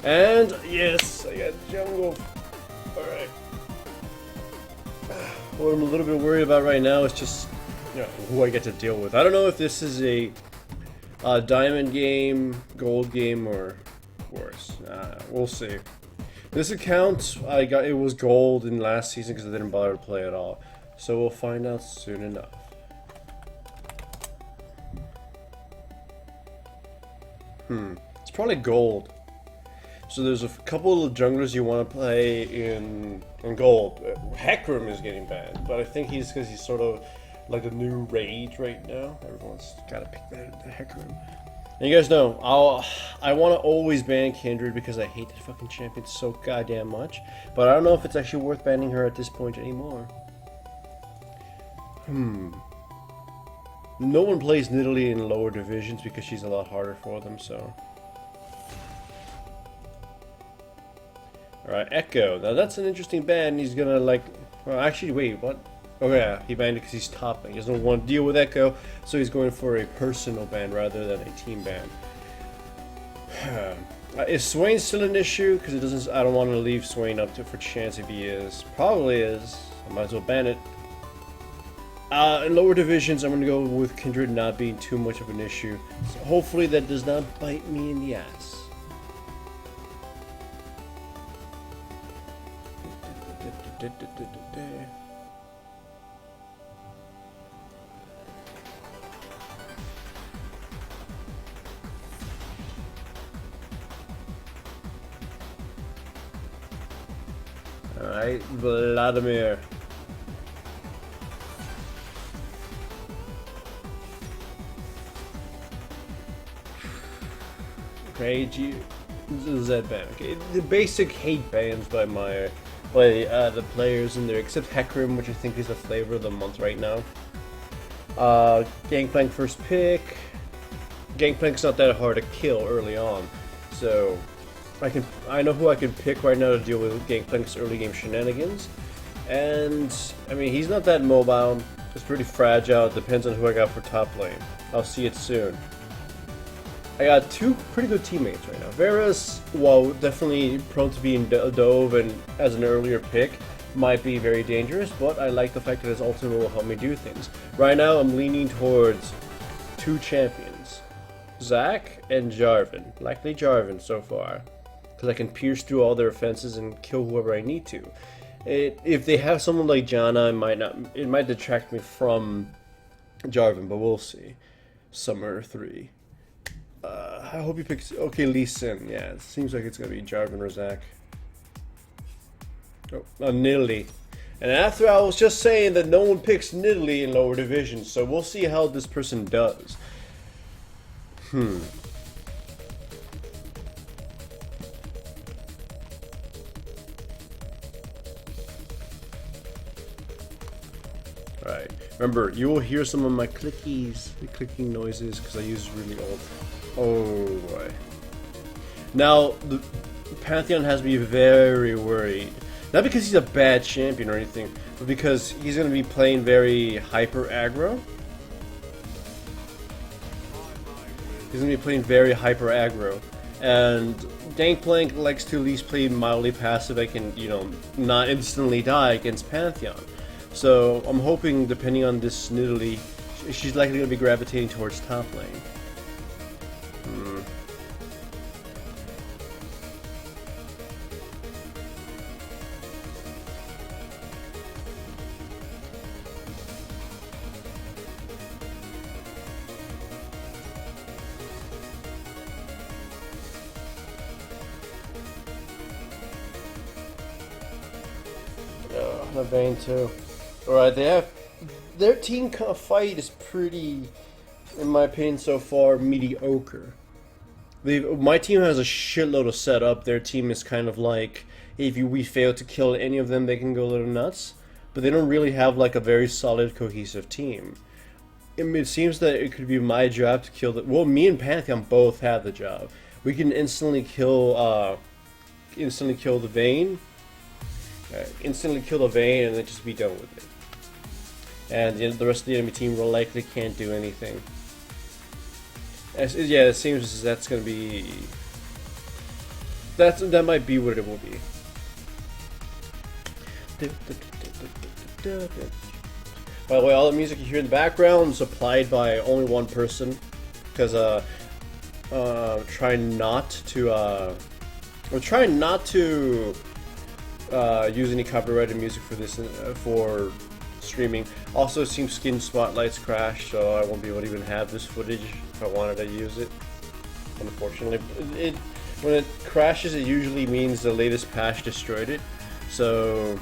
And yes, I got jungle. Alright. What I'm a little bit worried about right now is just, you know, who I get to deal with. I don't know if this is a diamond game, gold game, or worse. We'll see. This account, it was gold in last season because I didn't bother to play at all. So we'll find out soon enough. It's probably gold. So there's a couple of junglers you want to play in gold. Hecarim is getting banned, but I think because he's sort of like the new rage right now. Everyone's got to pick the Hecarim. And you guys know, I want to always ban Kindred because I hate that fucking champion so goddamn much. But I don't know if it's actually worth banning her at this point anymore. No one plays Nidalee in lower divisions because she's a lot harder for them, so. Alright, Echo. Now that's an interesting ban. He's gonna like... Well, actually, wait, what? Oh yeah, he banned it because he's topping. He doesn't want to deal with Echo, so he's going for a personal ban rather than a team ban. Is Swain still an issue? Because it doesn't. I don't want to leave Swain up to for chance if he is. Probably is. I might as well ban it. In lower divisions, I'm going to go with Kindred not being too much of an issue. So hopefully that does not bite me in the ass. Alright, Vladimir. Okay, Z ban. Okay, the basic hate bans by the players in there, except Hecarim, which I think is the flavor of the month right now. Gangplank first pick. Gangplank's not that hard to kill early on, so I know who I can pick right now to deal with Gangplank's early game shenanigans. And I mean, he's not that mobile. It's pretty fragile. It depends on who I got for top lane. I'll see it soon. I got two pretty good teammates right now. Varus, while definitely prone to being dove and as an earlier pick, might be very dangerous, but I like the fact that his ultimate will help me do things. Right now, I'm leaning towards two champions, Zac and Jarvan. Likely Jarvan so far, because I can pierce through all their defenses and kill whoever I need to. If they have someone like Janna, it might detract me from Jarvan, but we'll see. Summer 3. I hope he picks... Okay, Lee Sin. Yeah, it seems like it's going to be Jarvan or Zac. Oh, Nidalee. And after I was just saying that no one picks Nidalee in lower divisions, so we'll see how this person does. Alright, remember, you will hear some of my clickies, the clicking noises, because I use really old. Oh boy. Now, the Pantheon has me very worried. Not because he's a bad champion or anything, but because he's going to be playing very hyper aggro. He's going to be playing very hyper aggro. And Gangplank likes to at least play mildly passive. I can, you know, not instantly die against Pantheon. So I'm hoping, depending on this Nidalee, she's likely going to be gravitating towards top lane. The Vayne too. Alright, their team fight is pretty, in my opinion so far, mediocre. My team has a shitload of setup. Their team is kind of like, if we fail to kill any of them, they can go a little nuts. But they don't really have like a very solid, cohesive team. It seems that it could be my job to kill well, me and Pantheon both have the job. We can instantly kill the Vayne. Instantly kill the Vayne and then just be done with it. And the rest of the enemy team will likely can't do anything. Yeah, it seems that's going to be That might be what it will be. By the way, all the music you hear in the background is supplied by only one person, because trying not to we're trying not to use any copyrighted music for this for streaming. Also, it seems skin spotlights crashed, so I won't be able to even have this footage if I wanted to use it. Unfortunately, when it crashes, it usually means the latest patch destroyed it. So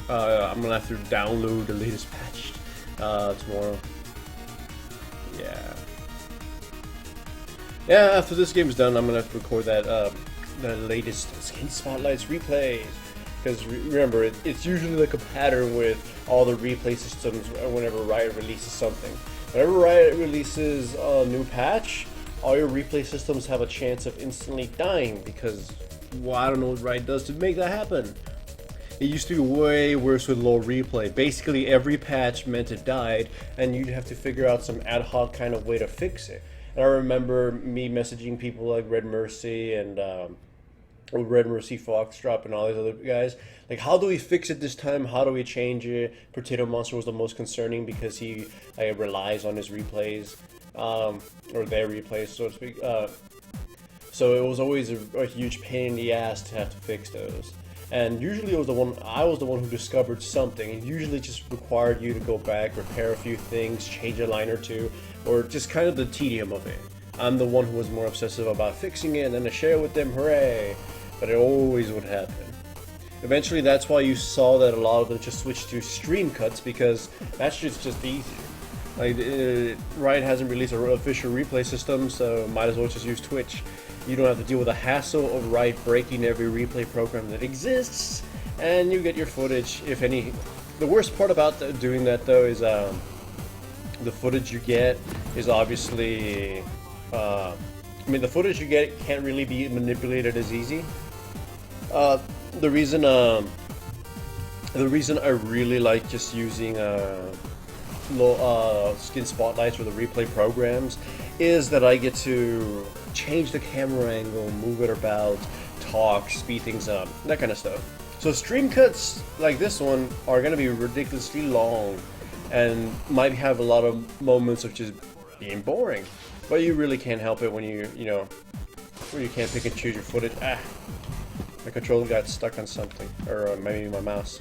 I'm gonna have to download the latest patch tomorrow. Yeah, after this game is done, I'm gonna have to record that the latest skin spotlights replays. Because remember, it's usually like a pattern with all the replay systems whenever Riot releases something. Whenever Riot releases a new patch, all your replay systems have a chance of instantly dying because, well, I don't know what Riot does to make that happen. It used to be way worse with low replay. Basically, every patch meant it died, and you'd have to figure out some ad hoc kind of way to fix it. And I remember me messaging people like Red Mercy and Red Mercy Foxdrop and all these other guys. Like, how do we fix it this time? How do we change it? Potato Monster was the most concerning because he relies on his replays, or their replays, so to speak. So it was always a huge pain in the ass to have to fix those. And usually I was the one who discovered something. It usually just required you to go back, repair a few things, change a line or two, or just kind of the tedium of it. I'm the one who was more obsessive about fixing it and then to share with them, hooray! But it always would happen. Eventually, that's why you saw that a lot of them just switched to stream cuts, because that's just easier. Like, Riot hasn't released an official replay system, so might as well just use Twitch. You don't have to deal with the hassle of Riot breaking every replay program that exists, and you get your footage, if any. The worst part about doing that, though, is the footage you get is obviously... I mean, the footage you get can't really be manipulated as easy. The reason I really like just using skin spotlights or the replay programs is that I get to change the camera angle, move it about, talk, speed things up, that kind of stuff. So stream cuts like this one are going to be ridiculously long and might have a lot of moments of just being boring. But you really can't help it when you can't pick and choose your footage. My controller got stuck on something, or maybe my mouse.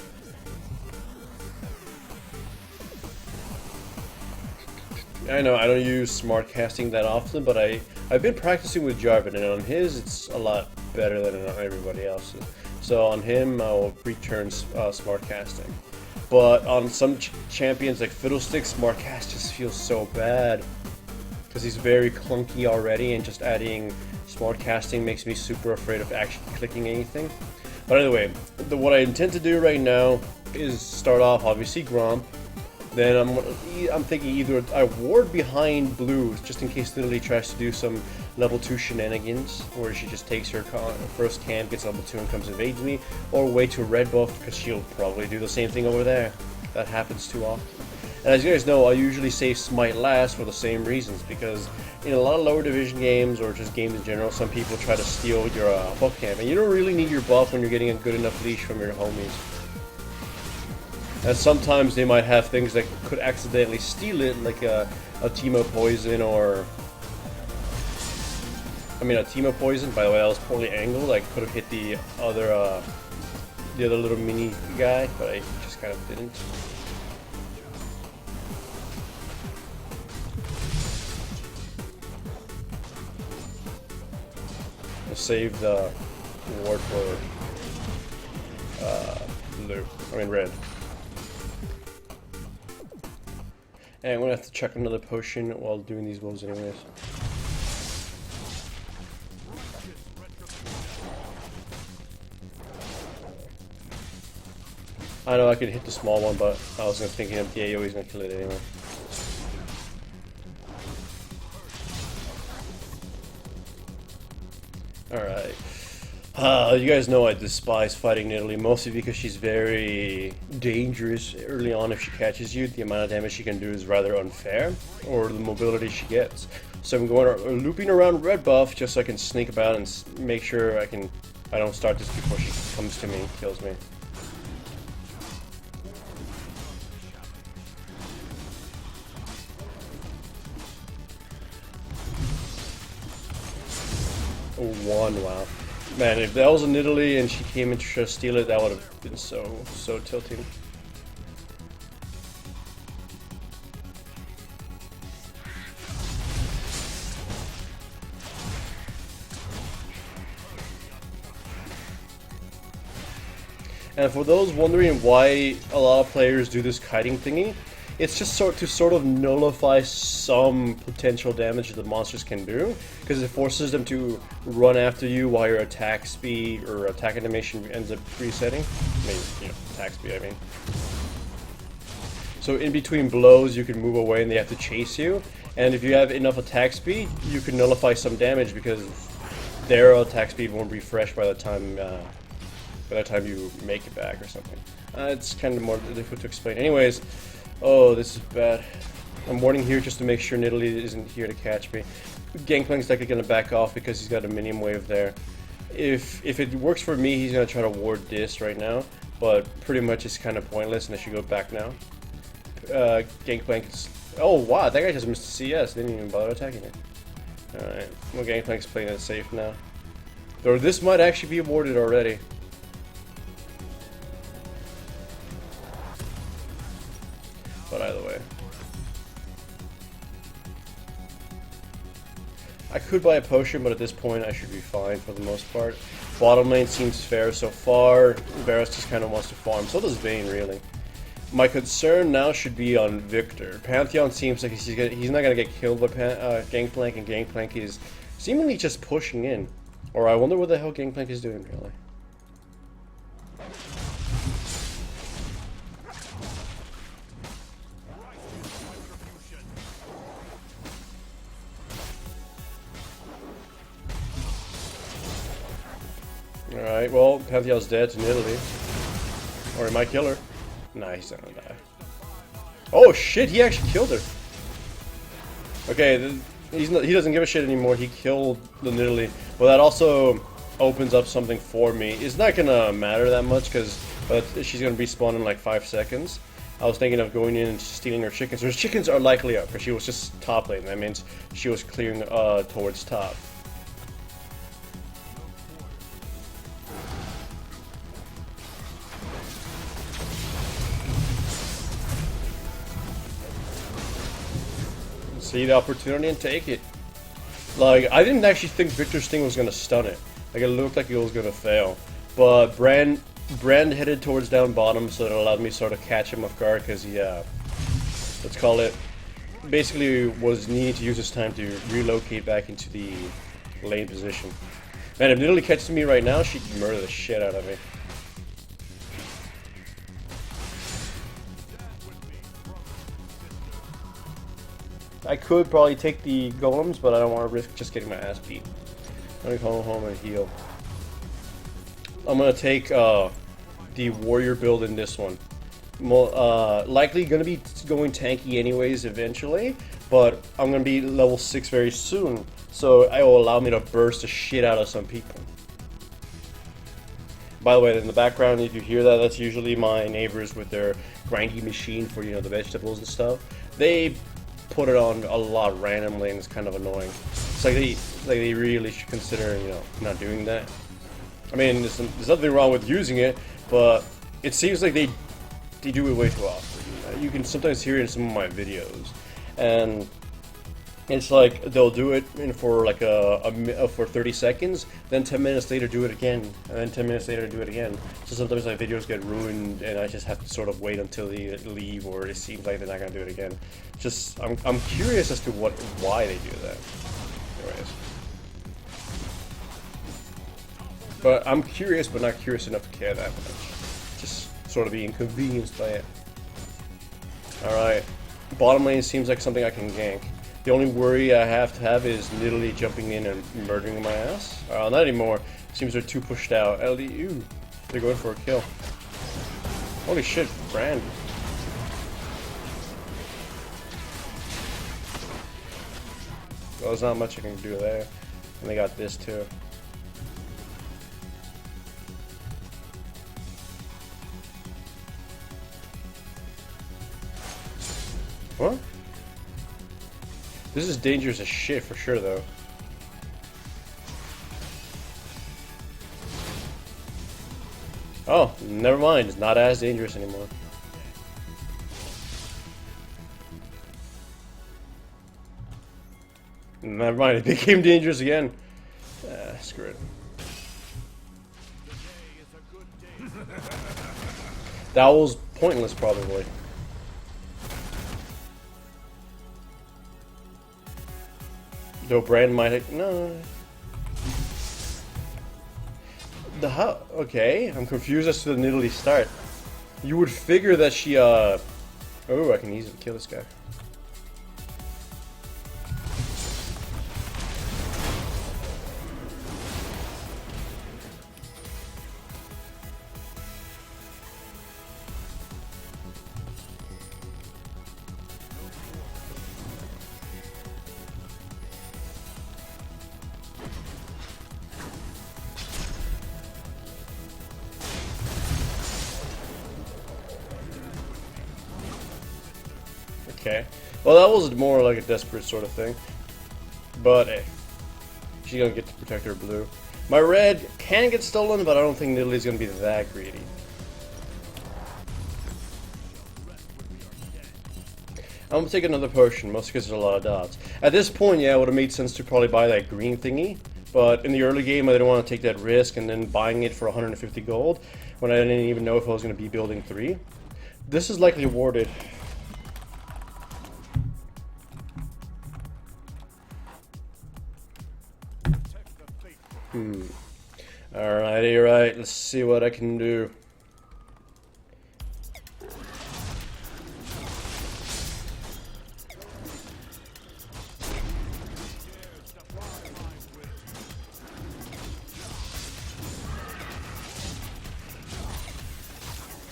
I know I don't use smart casting that often, but I've been practicing with Jarvan, and on his it's a lot better than on everybody else's. So on him I'll return smart casting. But on some champions like Fiddlesticks, smart cast just feels so bad. Because he's very clunky already, and just adding smart casting makes me super afraid of actually clicking anything. But anyway, what I intend to do right now is start off obviously Gromp. Then I'm thinking either I ward behind Blue just in case Lily tries to do some level 2 shenanigans, where she just takes her first camp, gets level 2 and comes invades me, or wait to red buff because she'll probably do the same thing over there. That happens too often. And as you guys know, I usually save Smite last for the same reasons, because in a lot of lower division games, or just games in general, some people try to steal your buff camp, and you don't really need your buff when you're getting a good enough leash from your homies. And sometimes they might have things that could accidentally steal it, like a Teemo Poison, or... I mean, a Teemo Poison, by the way, that was poorly angled. I could have hit the other little mini guy, but I just kind of didn't. Save the ward for red. And I'm gonna have to check another potion while doing these moves anyways. I know I could hit the small one, but I was thinking of the AoE, he's gonna kill it anyway. Alright. You guys know I despise fighting Nidalee, mostly because she's very dangerous early on if she catches you. The amount of damage she can do is rather unfair, or the mobility she gets. So I'm going looping around red buff just so I can sneak about and make sure I can I don't start this before she comes to me and kills me. One, wow. Man, if that was in Italy and she came in to try to steal it, that would have been so tilting. And for those wondering why a lot of players do this kiting thingy, it's just to sort of nullify some potential damage that the monsters can do, because it forces them to run after you while your attack speed or attack animation ends up resetting. I mean, you know, attack speed, I mean. So in between blows, you can move away and they have to chase you. And if you have enough attack speed, you can nullify some damage because their attack speed won't refresh by the time you make it back or something. It's kind of more difficult to explain. Anyways, oh, this is bad. I'm warning here just to make sure Nidalee isn't here to catch me. Gangplank's likely going to back off because he's got a minion wave there. If it works for me, he's going to try to ward this right now, but pretty much it's kind of pointless and I should go back now. Gangplank's... Oh wow, that guy just missed a CS, didn't even bother attacking it. Alright, well Gangplank's playing it safe now. Though this might actually be warded already. But either way. I could buy a potion, but at this point I should be fine for the most part. Bottom lane seems fair so far. Varus just kind of wants to farm. So does Vayne, really. My concern now should be on Victor. Pantheon seems like he's not going to get killed by Gangplank, and Gangplank is seemingly just pushing in. Or I wonder what the hell Gangplank is doing, really. Alright, well, Pantheon's dead to Nidalee. Or he might kill her. Nah, he's not gonna die. Oh shit, he actually killed her. Okay, he doesn't give a shit anymore. He killed the Nidalee. Well, that also opens up something for me. It's not gonna matter that much because she's gonna respawn in like 5 seconds. I was thinking of going in and stealing her chickens. Her chickens are likely up because she was just top lane. That means she was clearing towards top. See the opportunity and take it. Like, I didn't actually think Victor's thing was gonna stun it. Like, it looked like it was gonna fail. But Brand headed towards down bottom, so it allowed me to sort of catch him off guard because he, let's call it, basically was needing to use his time to relocate back into the lane position. Man, if Nidalee catches me right now, she'd murder the shit out of me. I could probably take the golems, but I don't want to risk just getting my ass beat. Let me go home and heal. I'm gonna take the warrior build in this one. Likely gonna be going tanky anyways eventually, but I'm gonna be level 6 very soon, so it will allow me to burst the shit out of some people. By the way, in the background, if you hear that, that's usually my neighbors with their grindy machine for, you know, the vegetables and stuff. They put it on a lot randomly and it's kind of annoying. It's like they really should consider, you know, not doing that. I mean, there's nothing wrong with using it, but it seems like they do it way too often. You can sometimes hear it in some of my videos, and it's like they'll do it for like for 30 seconds, then 10 minutes later do it again, and then 10 minutes later do it again. So sometimes my videos get ruined, and I just have to sort of wait until they leave, or it seems like they're not gonna do it again. Just I'm curious as to why they do that. Anyways, but I'm curious, but not curious enough to care that much. Just sort of be inconvenienced by it. All right, bottom lane seems like something I can gank. The only worry I have to have is literally jumping in and murdering my ass. Not anymore. Seems they're too pushed out. LDU. They're going for a kill. Holy shit, Brand. Well, there's not much I can do there. And they got this too. What? This is dangerous as shit for sure, though. Oh, never mind. It's not as dangerous anymore. Never mind. It became dangerous again. Screw it. That was pointless, probably. Though Brand might have... No. The how? Okay, I'm confused as to the Nidalee start. You would figure that she, Oh, I can easily kill this guy. Okay. Well, that was more like a desperate sort of thing. But hey, she's gonna get to protect her blue. My red can get stolen, but I don't think Nidalee's gonna be that greedy. I'm gonna take another potion, mostly because there's a lot of dots. At this point, yeah, it would have made sense to probably buy that green thingy. But in the early game, I didn't want to take that risk and then buying it for 150 gold when I didn't even know if I was gonna be building 3. This is likely warded. Alrighty, right. Let's see what I can do.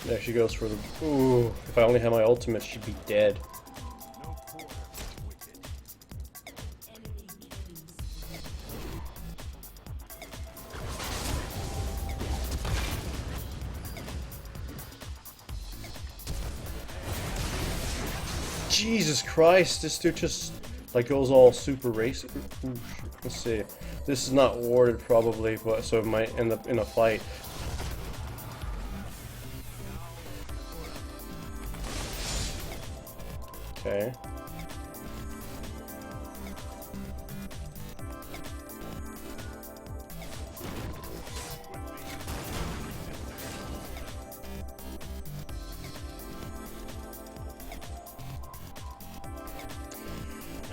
There she goes for the... Ooh, if I only had my ultimate, she'd be dead. Jesus Christ, this dude just like goes all super racing. Ooh, let's see. This is not warded probably, but so it might end up in a fight. Okay.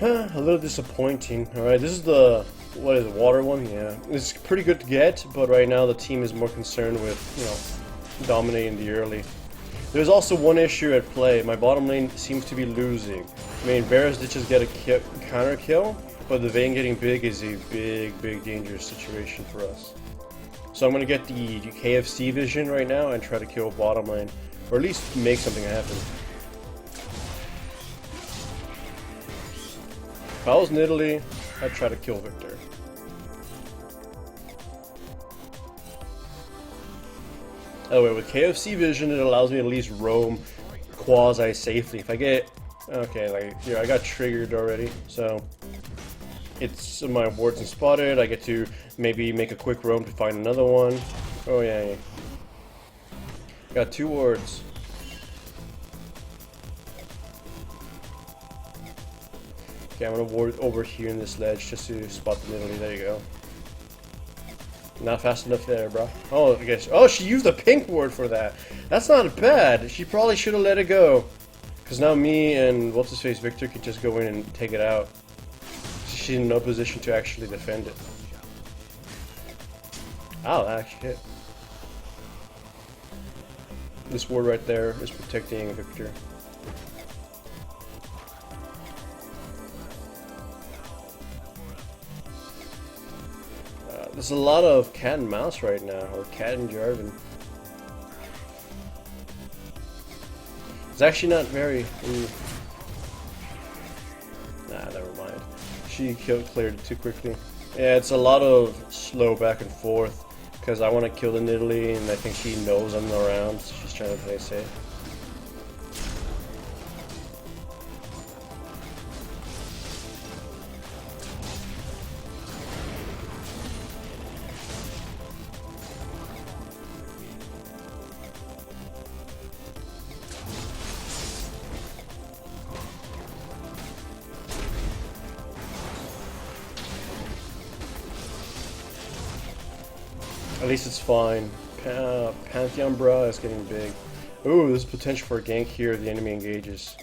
A little disappointing. Alright, this is the, what is it, water one? Yeah. It's pretty good to get, but right now the team is more concerned with, you know, dominating the early. There's also one issue at play. My bottom lane seems to be losing. I mean, Varus did just get a counter kill, but the Vayne getting big is a big dangerous situation for us. So I'm going to get the KFC vision right now and try to kill bottom lane, or at least make something happen. If I was Nidalee, I'd try to kill Victor. Anyway, with KFC vision, it allows me to at least roam quasi-safely. If I get... Okay, like, here, I got triggered already, so... It's my wards and spotted, I get to maybe make a quick roam to find another one. Oh, yeah. Got 2 wards. Okay, I'm gonna ward over here in this ledge just to spot the Nidalee. There you go. Not fast enough there, bro. Oh, I guess. Oh, she used a pink ward for that. That's not bad. She probably should have let it go. Because now me and what's his face Victor could just go in and take it out. She's in no position to actually defend it. Ow, that actually hit. This ward right there is protecting Victor. There's a lot of cat and mouse right now, or cat and Jarvan. It's actually not very... Nah, never mind. She cleared it too quickly. Yeah, it's a lot of slow back and forth, because I want to kill the Nidalee, and I think she knows I'm around, so she's trying to play safe. At least it's fine. Pantheon Bra is getting big. Ooh, there's potential for a gank here if the enemy engages.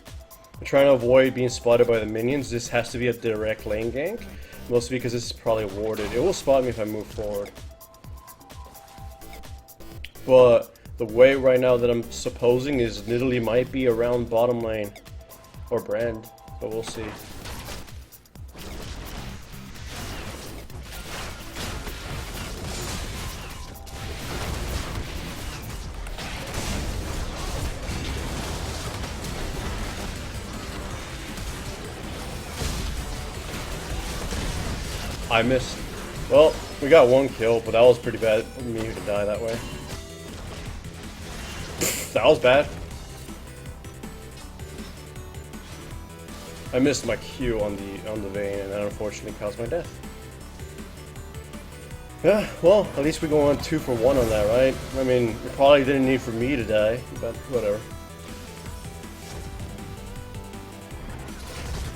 I'm trying to avoid being spotted by the minions. This has to be a direct lane gank. Mostly because this is probably warded. It will spot me if I move forward. But the way right now that I'm supposing is Nidalee might be around bottom lane. Or Brand. But we'll see. I missed. Well, we got one kill, but that was pretty bad for me to die that way. That was bad. I missed my Q on the vein, and that unfortunately caused my death. Yeah, well, at least we go on 2 for 1 on that, right? I mean, it probably didn't need for me to die, but whatever.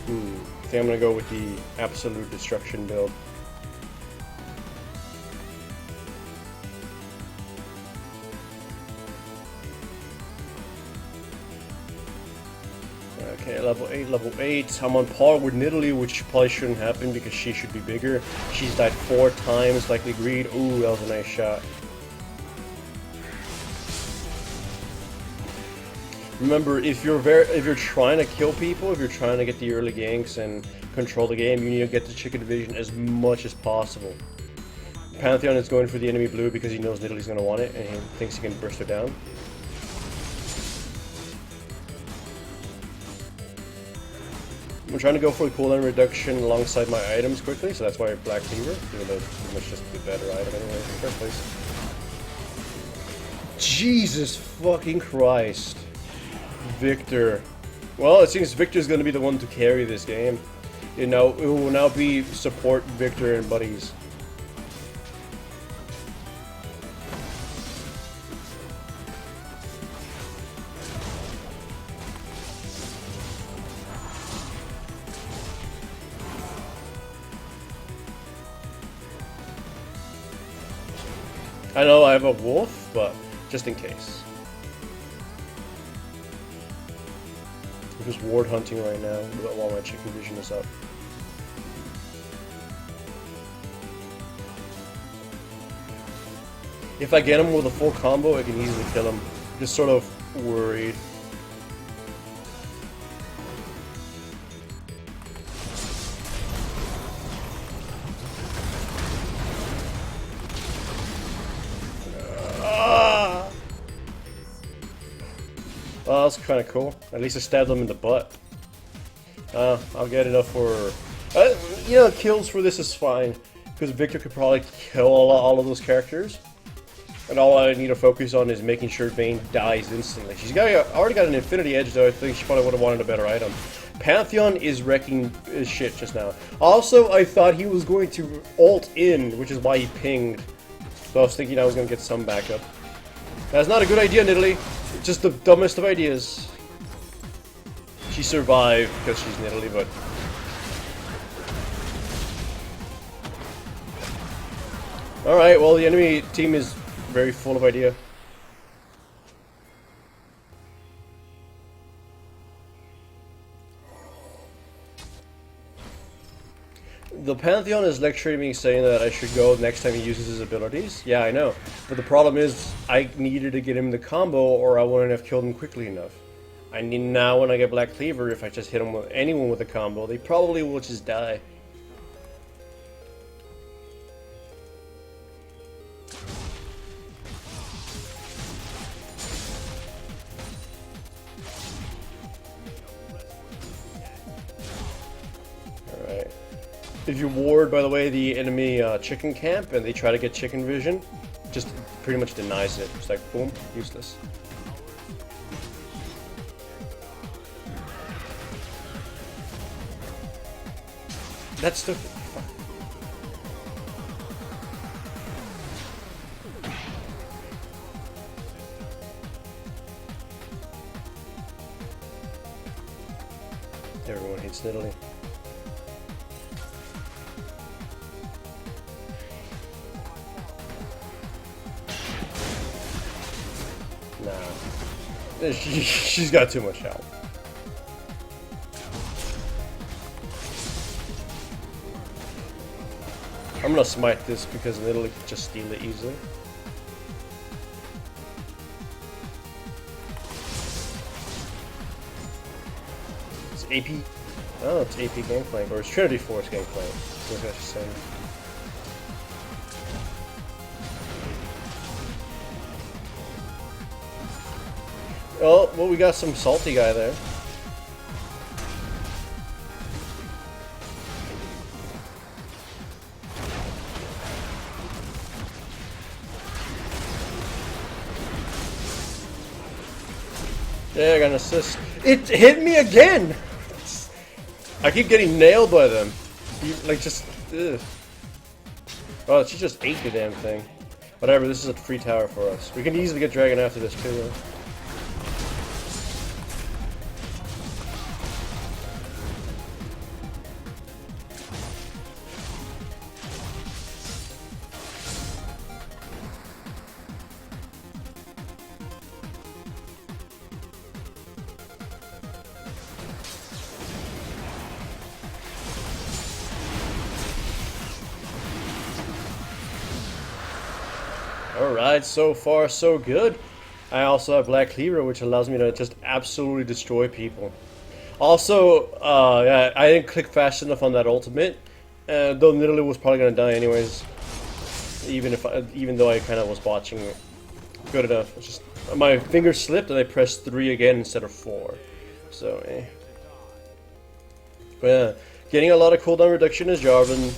I think I'm gonna go with the absolute destruction build. Okay, level 8. I'm on par with Nidalee, which probably shouldn't happen because she should be bigger. She's died 4 times, likely greed. Ooh, that was a nice shot. Remember, if you're trying to kill people, if you're trying to get the early ganks and control the game, you need to get the chicken division as much as possible. Pantheon is going for the enemy blue because he knows Nidalee's going to want it and he thinks he can burst her down. I'm trying to go for a cooldown reduction alongside my items quickly, so that's why Black Cleaver, even though it's pretty much just the better item anyway in the first place. Jesus fucking Christ. Victor. Well, it seems Victor's going to be the one to carry this game. You know, it will now be support Victor and buddies. I know I have a wolf, but just in case. I'm just ward hunting right now while my chicken vision is up. If I get him with a full combo, I can easily kill him. Just sort of worried. Oh, that's kind of cool. At least I stabbed him in the butt. I'll get enough for... you know, kills for this is fine. Because Victor could probably kill all of those characters. And all I need to focus on is making sure Vayne dies instantly. She's already got an Infinity Edge, though I think she probably would have wanted a better item. Pantheon is wrecking his shit just now. Also, I thought he was going to ult in, which is why he pinged. So I was thinking I was going to get some backup. That's not a good idea, Nidalee. Just the dumbest of ideas. She survived because she's Nidalee, but... Alright, well the enemy team is very full of idea. The Pantheon is lecturing me saying that I should go next time he uses his abilities. Yeah, I know. But the problem is, I needed to get him the combo or I wouldn't have killed him quickly enough. I need now when I get Black Cleaver, if I just hit him with anyone with a combo, they probably will just die. Alright. If you ward, by the way, the enemy chicken camp and they try to get chicken vision, just pretty much denies it. It's like, boom, useless. That's the... Fuck. Everyone hates Nidalee. She's got too much health. I'm gonna smite this because Nidalee can just steal it easily. It's AP. Oh, it's AP Gangplank, or it's Trinity Force Gangplank. That's what she's saying. Oh, well, we got some salty guy there. Yeah, I got an assist. It hit me again! I keep getting nailed by them. Like, just... Ugh. Oh, she just ate the damn thing. Whatever, this is a free tower for us. We can easily get Dragon after this, too, though. Alright, so far so good. I also have Black Cleaver, which allows me to just absolutely destroy people. Also, yeah, I didn't click fast enough on that ultimate, though Nidalee was probably gonna die anyways. Even though I kind of was watching it. Good enough. It's just my finger slipped and I pressed 3 again instead of 4. So, But yeah. Getting a lot of cooldown reduction is Jarvan,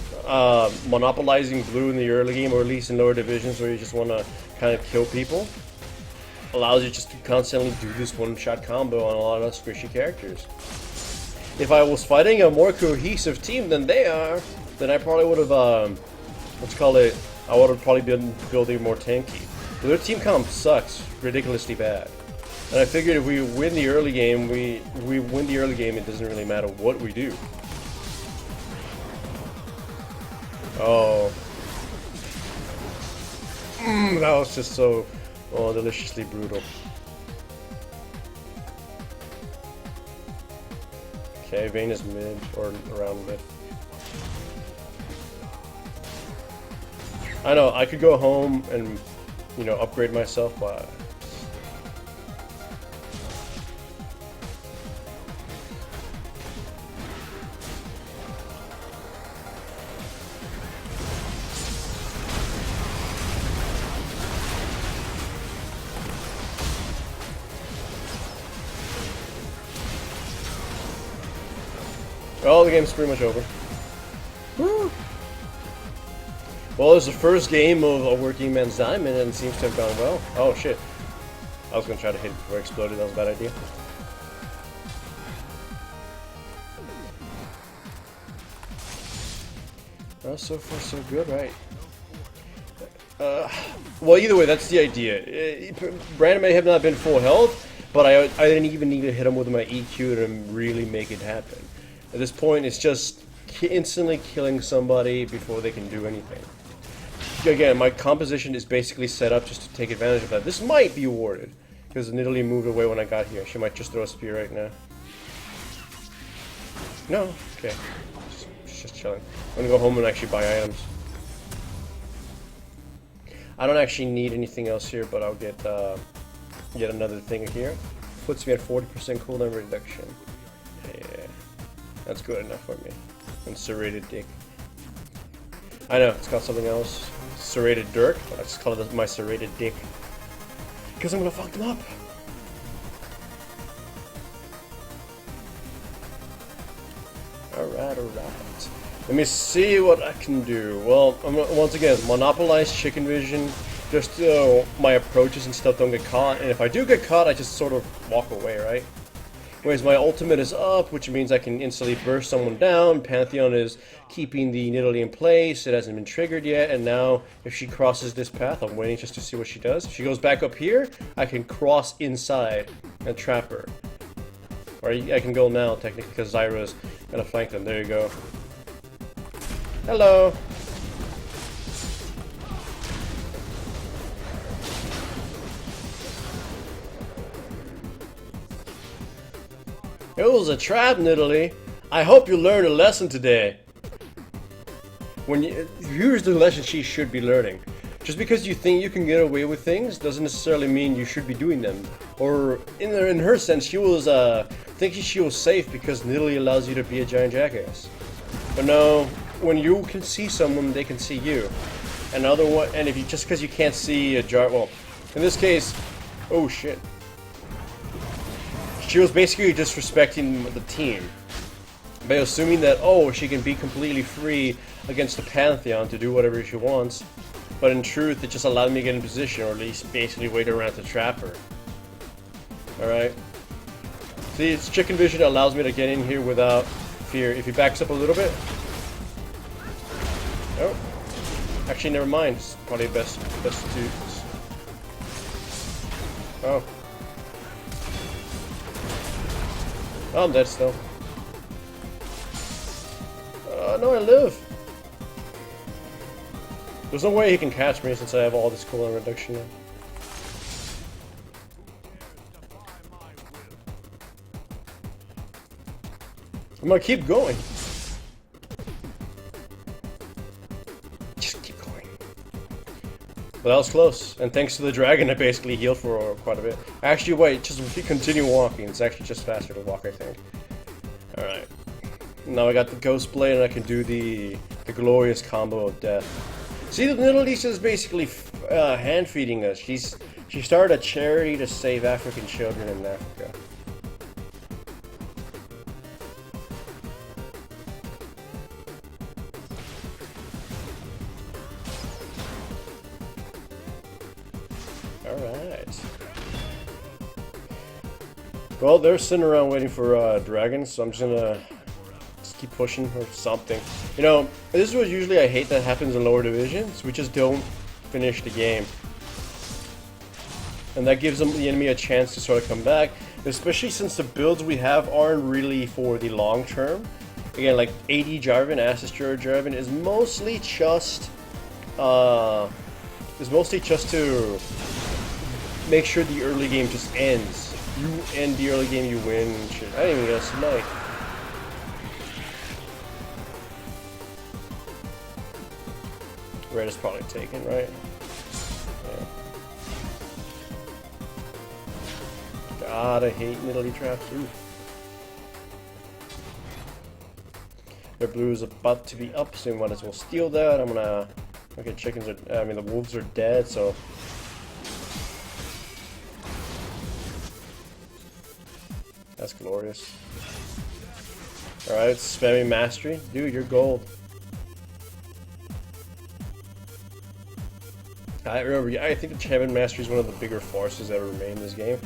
monopolizing blue in the early game, or at least in lower divisions where you just want to kind of kill people, allows you just to constantly do this one-shot combo on a lot of squishy characters. If I was fighting a more cohesive team than they are, then I probably would have, I would have probably been building more tanky. But their team comp sucks ridiculously bad. And I figured if we win the early game, we win the early game, it doesn't really matter what we do. Oh. That was just so deliciously brutal. Okay, Vayne is mid, or around mid. I know, I could go home and, you know, upgrade myself, but... Oh, the game's pretty much over. Woo. Well, it was the first game of a working man's diamond, and it seems to have gone well. Oh shit! I was gonna try to hit it before it exploded. That was a bad idea. Oh, so far so good, right? Well, either way, that's the idea. Brandon may have not been full health, but I didn't even need to hit him with my EQ to really make it happen. At this point, it's just instantly killing somebody before they can do anything. Again, my composition is basically set up just to take advantage of that. This might be warded, because Nidalee moved away when I got here. She might just throw a spear right now. No? Okay. She's just chilling. I'm gonna go home and actually buy items. I don't actually need anything else here, but I'll get yet another thing here. Puts me at 40% cooldown reduction. Yeah. That's good enough for me. And serrated dick. I know, it's got something else. Serrated dirt, but I just call it my serrated dick. Because I'm gonna fuck them up. Alright, alright. Let me see what I can do. Well, I'm gonna, once again, monopolize chicken vision. Just so my approaches and stuff don't get caught. And if I do get caught, I just sort of walk away, right? Whereas my ultimate is up, which means I can instantly burst someone down. Pantheon is keeping the Nidalee in place. It hasn't been triggered yet, and now if she crosses this path, I'm waiting just to see what she does. If she goes back up here, I can cross inside and trap her. Or I can go now, technically, because Zyra's gonna flank them. There you go. Hello! It was a trap, Nidalee. I hope you learned a lesson today. Here's the lesson she should be learning. Just because you think you can get away with things doesn't necessarily mean you should be doing them. Or in her sense, she was thinking she was safe because Nidalee allows you to be a giant jackass. But no, when you can see someone, they can see you. And if you just because you can't see a jar, well, in this case, oh shit. She was basically disrespecting the team by assuming that, oh, she can be completely free against the Pantheon to do whatever she wants. But in truth, it just allowed me to get in position, or at least basically wait around to trap her. Alright. See, it's chicken vision that allows me to get in here without fear. If he backs up a little bit. Oh. Actually, never mind. It's probably best to... Oh. Oh, I'm dead still. No, I live. There's no way he can catch me since I have all this cooldown reduction now. I'm gonna keep going. Just keep going. But that was close, and thanks to the dragon, I basically healed for quite a bit. Actually, wait, just continue walking. It's actually just faster to walk, I think. Alright. Now I got the Ghost Blade, and I can do the glorious combo of death. See, the Middle East is basically hand-feeding us. She started a charity to save African children in Africa. Alright. Well, they're sitting around waiting for dragons, so I'm just gonna keep pushing or something. You know, this is what usually I hate that happens in lower divisions. We just don't finish the game. And that gives the enemy a chance to sort of come back, especially since the builds we have aren't really for the long term. Again, like AD Jarvan, Ancestor Jarvan is mostly just to make sure the early game just ends. You end the early game, you win. Shit. I didn't even get a smite. Red is probably taken, right? Yeah. God, I hate Nidalee traps. Ooh. Their blue is about to be up, so we might as well steal that. I'm gonna... Okay, the wolves are dead, so... That's glorious. Alright, spamming mastery. Dude, you're gold. I think the Champion Mastery is one of the bigger forces ever made in this game.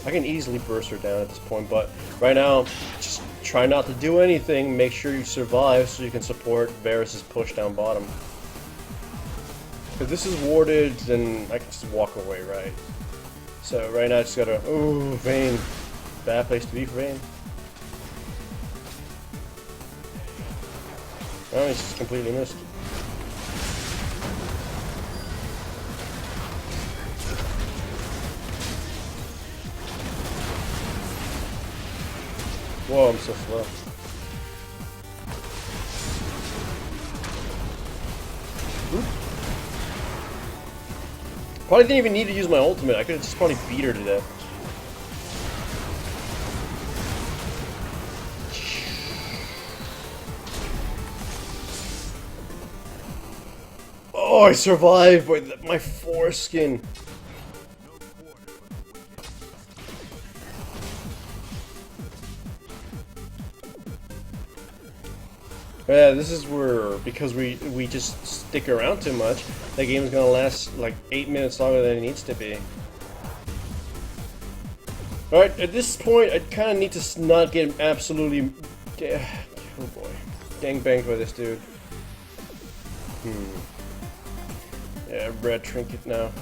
I can easily burst her down at this point, but right now, just try not to do anything. Make sure you survive so you can support Varus' push down bottom. If this is warded, then I can just walk away, right? So right now I just gotta... Ooh, Vayne. Bad place to be for Vayne. Oh, he's just completely missed. Whoa, I'm so slow. Oop. Probably didn't even need to use my ultimate. I could have just probably beat her to death. Oh, I survived with my foreskin. Yeah, this is where, because we just stick around too much, the game is gonna last like 8 minutes longer than it needs to be. Alright, at this point, I kind of need to not get absolutely... Oh boy. Gangbanged by this dude. Yeah, red trinket now.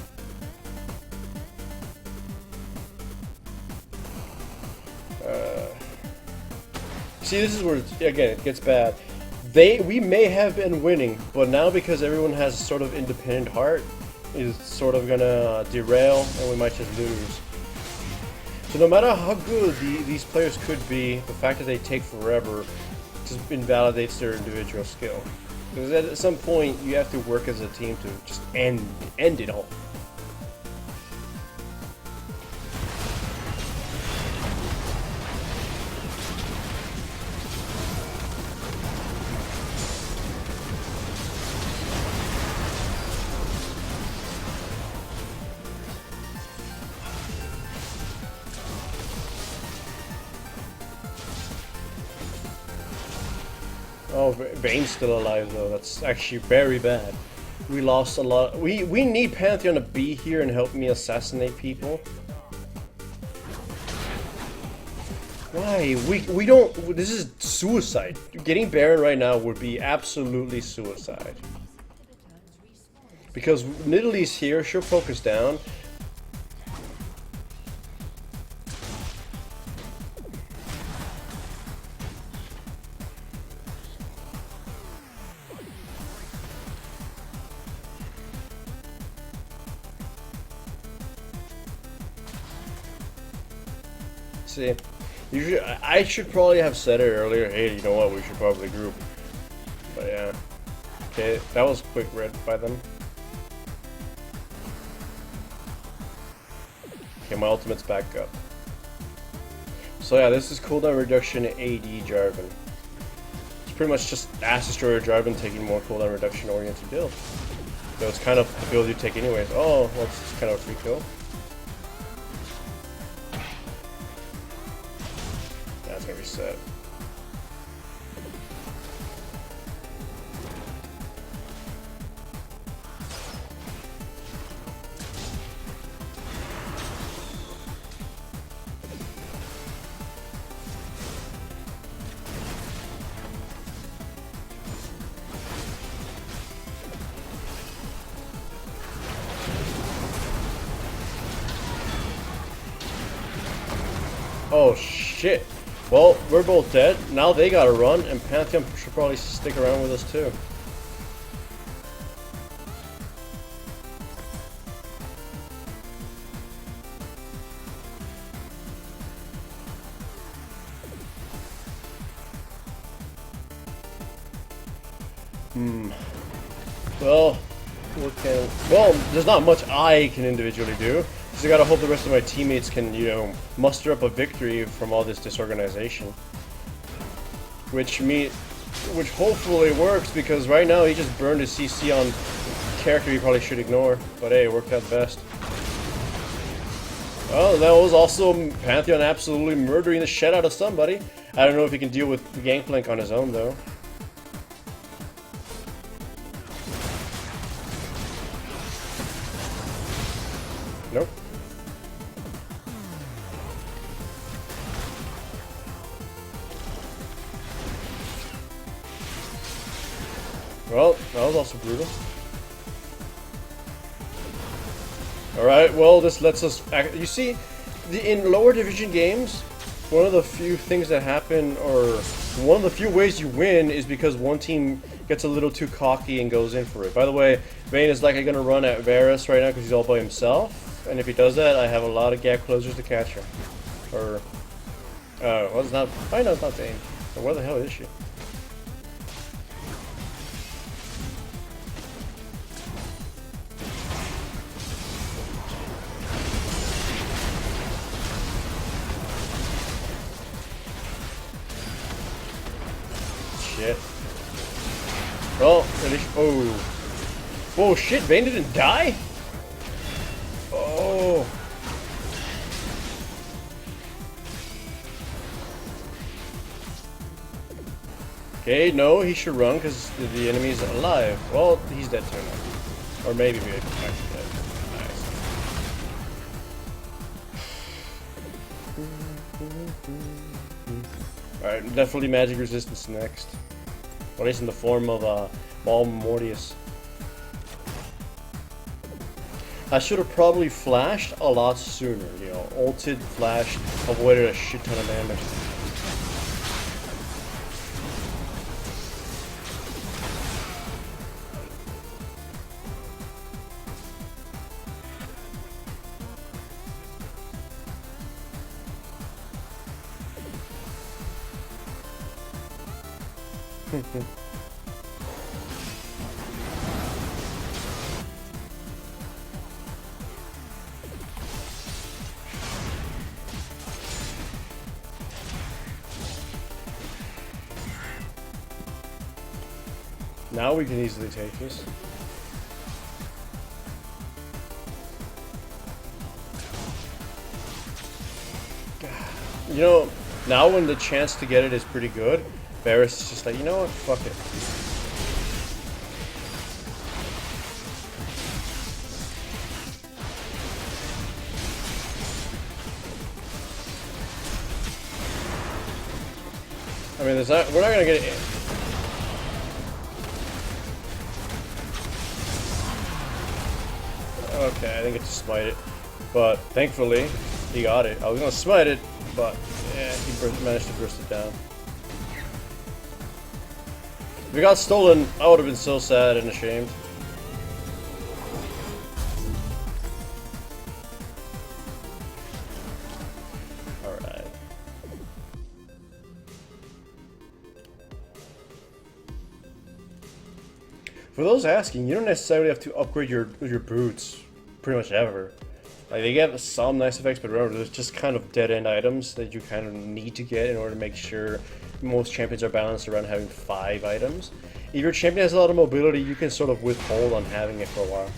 See, this is where, again, it gets bad. We may have been winning, but now because everyone has a sort of independent heart, is sort of gonna derail, and we might just lose. So no matter how good these players could be, the fact that they take forever just invalidates their individual skill. Because at some point, you have to work as a team to just end it all. Oh, Vayne's still alive though. That's actually very bad. We lost a lot. We need Pantheon to be here and help me assassinate people. Why? We don't. This is suicide. Getting Baron right now would be absolutely suicide. Because Nidalee's here, she'll focus down. See, I should probably have said it earlier. Hey, you know what? We should probably group. But yeah. Okay, that was quick red by them. Okay, my ultimate's back up. So yeah, this is cooldown reduction AD Jarvan. It's pretty much just Ass Destroyer Jarvan taking more cooldown reduction oriented build. So it's kind of the build you take anyways. Oh, well, it's kind of a free kill. That's gonna be set. Oh shit. Well, we're both dead. Now they gotta run, and Pantheon should probably stick around with us too. Well, there's not much I can individually do. Just gotta hope the rest of my teammates can, you know, muster up a victory from all this disorganization. Which hopefully works, because right now he just burned his CC on character he probably should ignore. But hey, it worked out best. Well, that was also Pantheon absolutely murdering the shit out of somebody. I don't know if he can deal with Gangplank on his own though. Nope. Well, that was also brutal. Alright, well, this lets us... You see, in lower division games, one of the few things that happen, or one of the few ways you win, is because one team gets a little too cocky and goes in for it. By the way, Vayne is likely going to run at Varus right now because he's all by himself. And if he does that, I have a lot of gap closers to catch her. Or... well, it's not... I know it's not Vayne. So where the hell is she? Shit. Well, at least... Oh. Oh shit, Vayne didn't die? Oh. Okay, no, he should run because the enemy's alive. Well, he's dead too now. Or maybe we're actually dead. Nice. Alright, definitely magic resistance next. Or at least in the form of Maul Mortius. I should have probably flashed a lot sooner, you know, ulted, flashed, avoided a shit ton of damage. Now we can easily take this. You know, now when the chance to get it is pretty good, Varus is just like, you know what, fuck it. I mean, we're not gonna get it. Okay, I didn't get to smite it, but thankfully he got it. I was gonna smite it, but yeah, he managed to burst it down. If it got stolen, I would have been so sad and ashamed. Alright. For those asking, you don't necessarily have to upgrade your boots pretty much ever. Like, they get some nice effects, but remember, there's just kind of dead-end items that you kind of need to get in order to make sure most champions are balanced around having 5 items. If your champion has a lot of mobility, you can sort of withhold on having it for a while.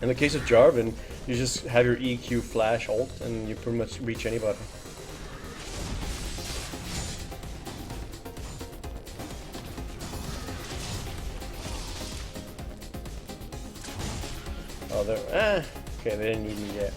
In the case of Jarvan, you just have your EQ flash ult, and you pretty much reach anybody. Oh, they're... okay, they didn't need me yet.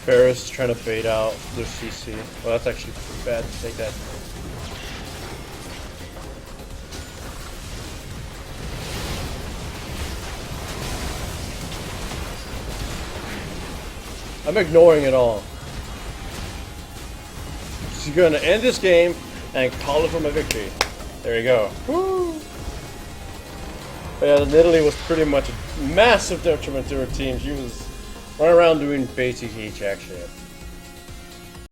Varus is trying to bait out their CC. Well, that's actually bad to take that. I'm ignoring it all. She's gonna end this game and call it for my victory. There you go. Woo! But yeah, Italy was pretty much a massive detriment to her team. She was running around doing basic jack shit.